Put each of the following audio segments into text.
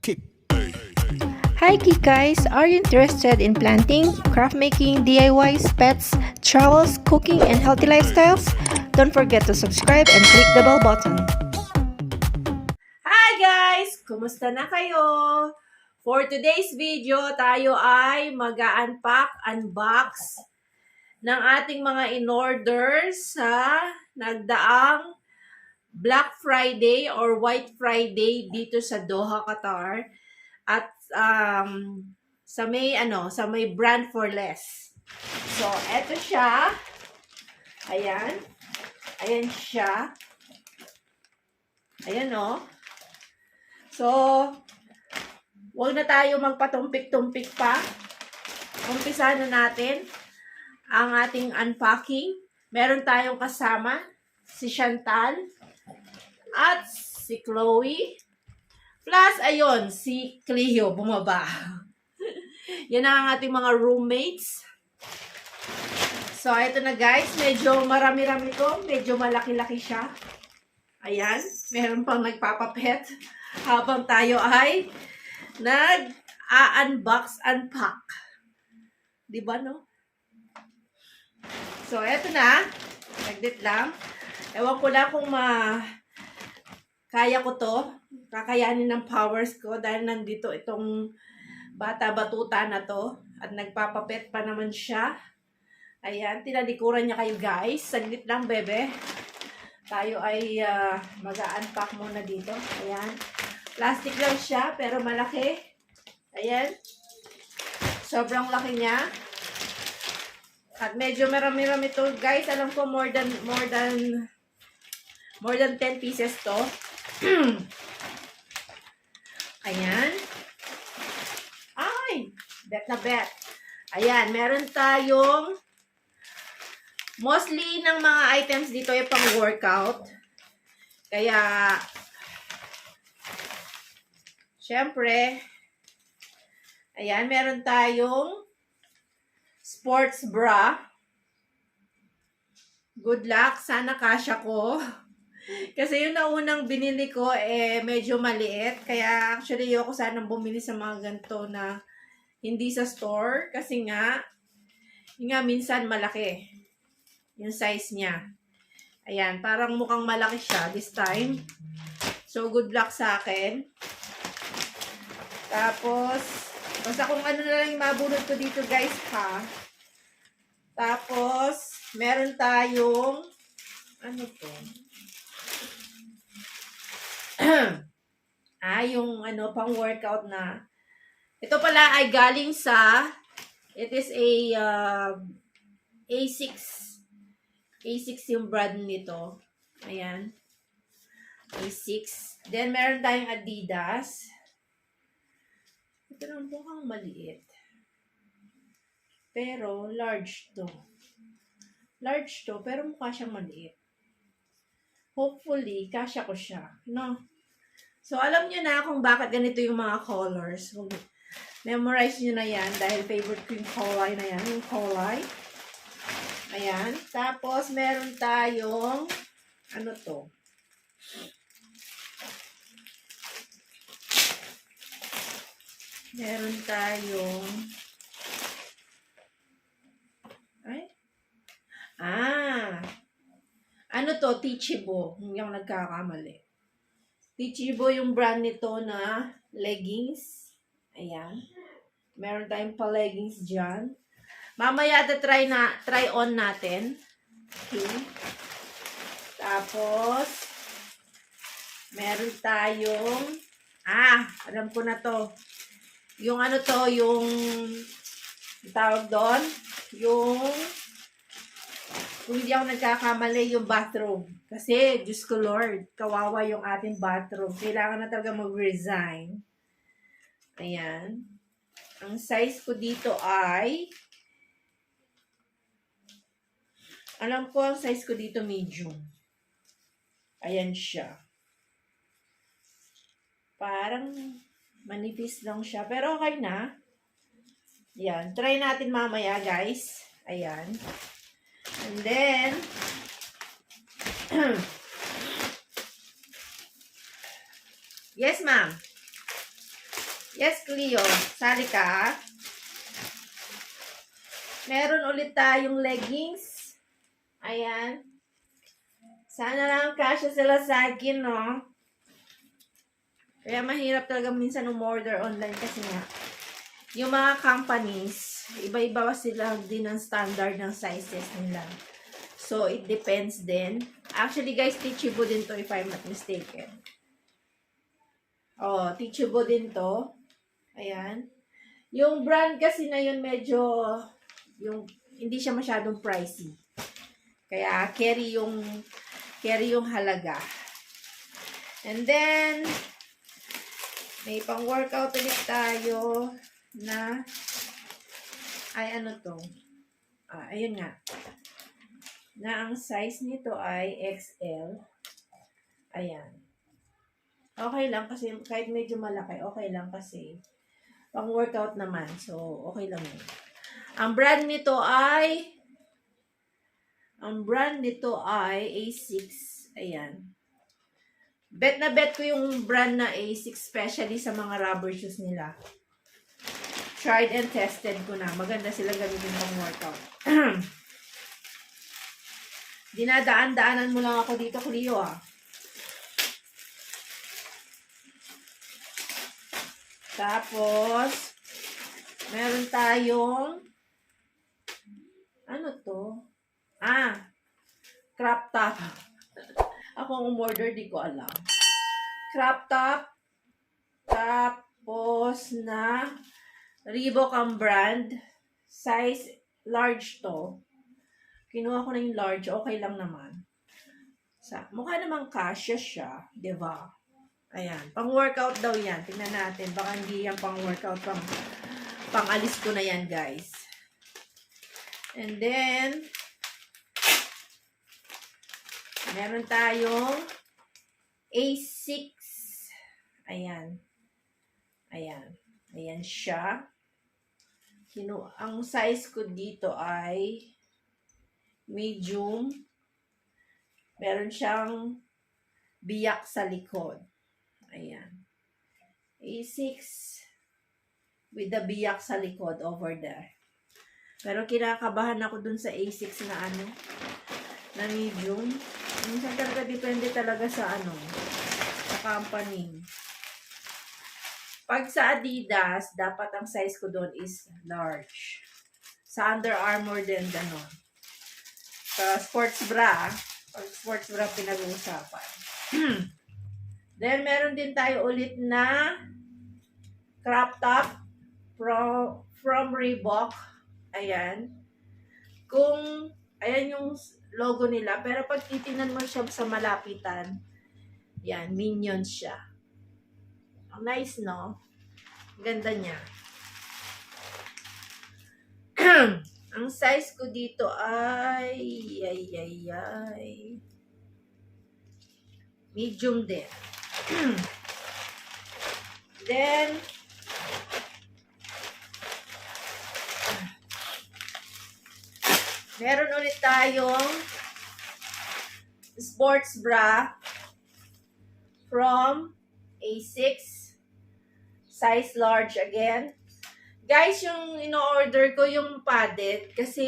Kick. Hi geek guys, are you interested in planting, craft making, DIYs, pets, travels, cooking, and healthy lifestyles? Don't forget to subscribe and click the bell button. Hi guys! Kumusta na kayo? For today's video, tayo ay mag-unpack, unbox ng ating mga in-order sa nagdaang Black Friday or White Friday dito sa Doha, Qatar. At sa may brand for less. So, eto siya. Ayan. Ayan siya. Ayan oh. So, huwag na tayo magpatumpik-tumpik pa. Umpisa na natin ang ating unpacking. Meron tayong kasama si Chantal at si Chloe. Plus, ayun, si Cleo bumaba. Yan ang ating mga roommates. So, ito na guys. Medyo marami-rami to. Medyo malaki-laki siya. Ayan. Meron pang nagpapapet habang tayo ay nag-unbox, unpack. Diba, no? So, eto na. Saglit lang. Ewan ko lang kung kaya ko to. Kakayanin ng powers ko dahil nandito itong bata-batuta na to. At nagpapapet pa naman siya. Ayan. Tinalikuran niya kayo, guys. Saglit lang, bebe. Tayo ay mag-unpack muna dito. Ayan. Plastic lang siya, pero malaki. Ayan. Sobrang laki niya. At medyo marami-rami to, guys. Alam ko more than 10 pieces to. Ayan. Ay, bet na bet. Ayan, meron tayong mostly ng mga items dito ay pang workout. Kaya syempre, ayan, meron tayong sports bra. Good luck. Sana kasya ko. Kasi yung naunang binili ko, medyo maliit. Kaya actually, ayoko sanang bumili sa mga ganito na hindi sa store. Kasi nga, minsan malaki yung size niya. Ayan, parang mukhang malaki siya this time. So, good luck sa akin. Tapos, basta kung ano na lang yung mabunod ko dito, guys, ha. Tapos, meron tayong, ano to? Yung pang workout na. Ito pala ay galing sa, it is a A6. A6 yung brand nito. Ayan. A6. Then, meron tayong Adidas. Ito lang mukhang maliit. Pero, large to. Large to, pero mukha siyang maliit. Hopefully, kasya ko siya. No? So, alam nyo na kung bakit ganito yung mga colors. Memorize nyo na yan dahil favorite ko yung kulay na yan. Yung kulay. Ayan. Tapos, meron tayong, ano to? Meron tayong, ano to? Teachable. Yung nagkakamali. Teachable yung brand nito na leggings. Ayan. Meron tayong pa-leggings dyan. Mamaya try on natin. Okay. Tapos, meron tayong, alam ko na to. Yung ano to, yung tawag doon, kung hindi ako nagkakamali, yung bathroom. Kasi, Diyos ko Lord, kawawa yung ating bathroom. Kailangan na talaga mag-resign. Ayan. Ang size ko dito ay, alam ko ang size ko dito medium. Ayan siya. Parang manipis lang siya. Pero okay na. Ayan. Try natin mamaya, guys. Ayan. And then, yes, ma'am. Yes, Cleo. Sali ka. Meron ulit tayong leggings. Ayan. Sana lang kasya sila sa akin, no? Kaya mahirap talaga minsan umorder online kasi nga, yung mga companies, iba-iba sila din ang standard ng sizes nila. So, it depends din. Actually, guys, teachable din to if I'm not mistaken. Oh, teachable din to. Ayan. Yung brand kasi na yun medyo, hindi siya masyadong pricey. Kaya, carry yung halaga. And then, may pang-workout ulit tayo na, ay ano to? Ayun nga. Na ang size nito ay XL. Ayan. Okay lang kasi, kahit medyo malaki, okay lang kasi pang-workout naman. So, okay lang yun. Ang brand nito ay A6. Ayan. Bet na bet ko yung brand na A6, especially sa mga rubber shoes nila. Tried and tested ko na. Maganda sila gamitin pang workout. Dinadaan-daanan mo lang ako dito, Cleo, ah. Tapos, meron tayong, ano to? Crop top. Ako ang umorder, di ko alam. Crop top. Tapos na Reebok ang brand. Size large to. Kinuha ko na yung large. Okay lang naman. Mukha namang kasya siya. Diba? Ayan. Pang-workout daw yan. Tingnan natin. Baka hindi yan pang-workout. Pang-alis ko na yan, guys. And then, meron tayong A6. Ayan. Ayan. Ayan siya. Ang size ko dito ay medium. Meron siyang biyak sa likod. Ayan. A6 with the biyak sa likod over there. Pero kinakabahan ako dun sa A6 na na medium. Minsan talaga depende talaga sa sa company. Pag sa Adidas, dapat ang size ko doon is large. Sa Under Armour din, gano'n. Sa sports bra, pag sports bra pinag-uusapan. Then, meron din tayo ulit na crop top from Reebok. Ayan. Ayan yung logo nila. Pero pag titingnan mo siya sa malapitan, yan, Minions siya. Ang nice, no? Ganda niya. Ang size ko dito ay medium din. Then, meron ulit tayong sports bra from A6. Size large again. Guys, yung in-order ko yung padded kasi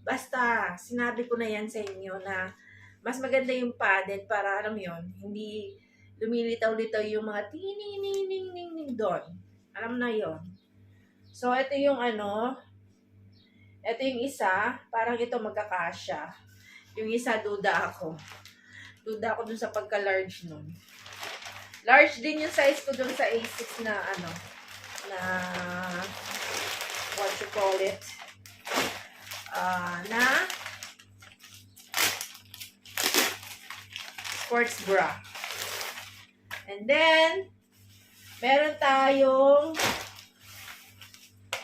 basta sinabi ko na yan sa inyo na mas maganda yung padded para alam yon, hindi lumilitaw-litaw yung mga ting-ning-ning-ning-ning doon. Alam na yon. So, ito yung ito yung isa, parang ito magkakasya. Yung isa, duda ako. Duda ako dun sa pagka-large nun. Large din yung size ko dun sa A6 na what you call it? Na sports bra. And then, meron tayong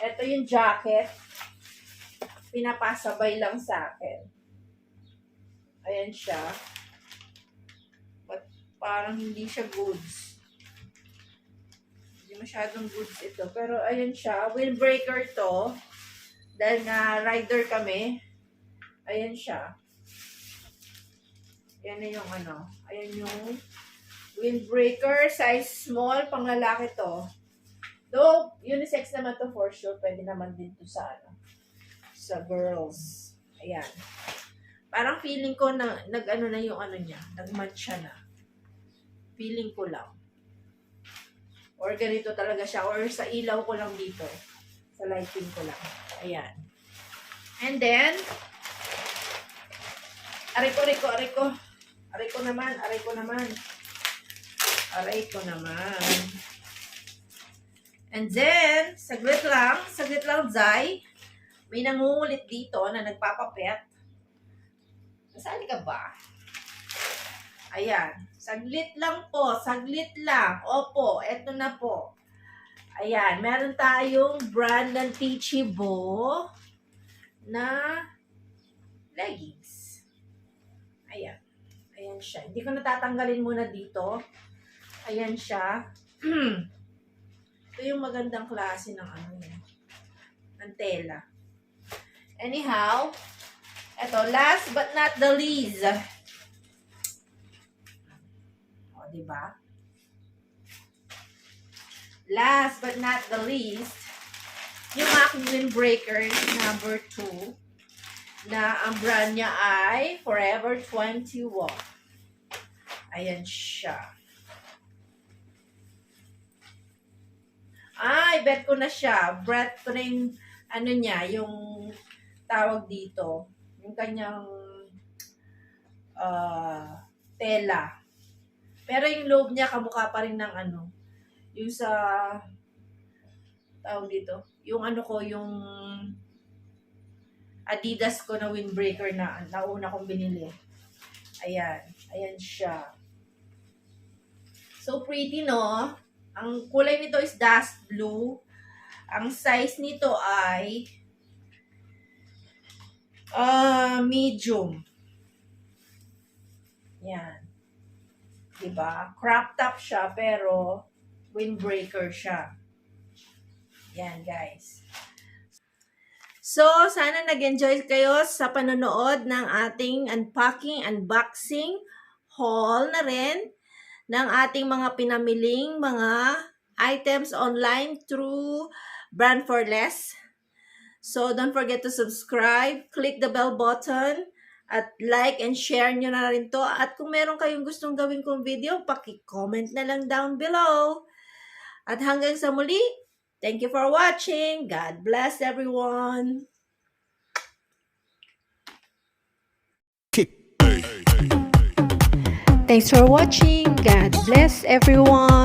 ito yung jacket. Pinapasabay lang sa akin. Ayan siya. But parang hindi siya goods. Hindi masyadong goods ito. Pero ayan siya. Windbreaker to. Dahil nga rider kami. Ayan siya. Ayan na yung Ayan yung windbreaker. Size small. Pang lalaki to. Though, unisex naman to for sure. Pwede naman din to sa, sa girls. Ayan. Parang feeling ko na, nag-ano na yung ano niya. Nag-match siya na. Feeling ko lang. Or ganito talaga siya. Or sa ilaw ko lang dito. Sa lighting ko lang. Ayan. And then, aray ko naman. And then, saglit lang, Zay. May nangungulit dito na nagpapapet. Nasaan ka ba? Ayan. Saglit lang. Opo, eto na po. Ayan, meron tayong brand ng Teachable na leggings. Ayan. Ayan siya. Hindi ko natatanggalin muna dito. Ayan siya. Ito yung magandang klase ng ano yan. Ng tela. Anyhow, eto, last but not the least. O, diba? Last but not the least, yung aking windbreaker number 2 na ang brand niya ay Forever 21. Ayan siya. Ay, bet ko na siya. Bet ko na yung, ano niya, yung tawag dito. Yung kanyang tela. Pero yung loob niya, kamukha pa rin ng ano. Yung sa, tawag dito. Yung ano ko, yung Adidas ko na windbreaker na nauna kong binili. Ayan. Ayan siya. So pretty, no? Ang kulay nito is dust blue. Ang size nito ay medium. Yan. Diba? Crop top siya, pero windbreaker siya. Yan, guys. So, sana nag-enjoy kayo sa panonood ng ating unboxing haul na rin ng ating mga pinamiling mga items online through Brand for Less. So, don't forget to subscribe, click the bell button, at like and share nyo na rin to. At kung meron kayong gustong gawin kong video, paki-comment na lang down below. At hanggang sa muli, thank you for watching. God bless everyone. Thanks for watching. God bless everyone.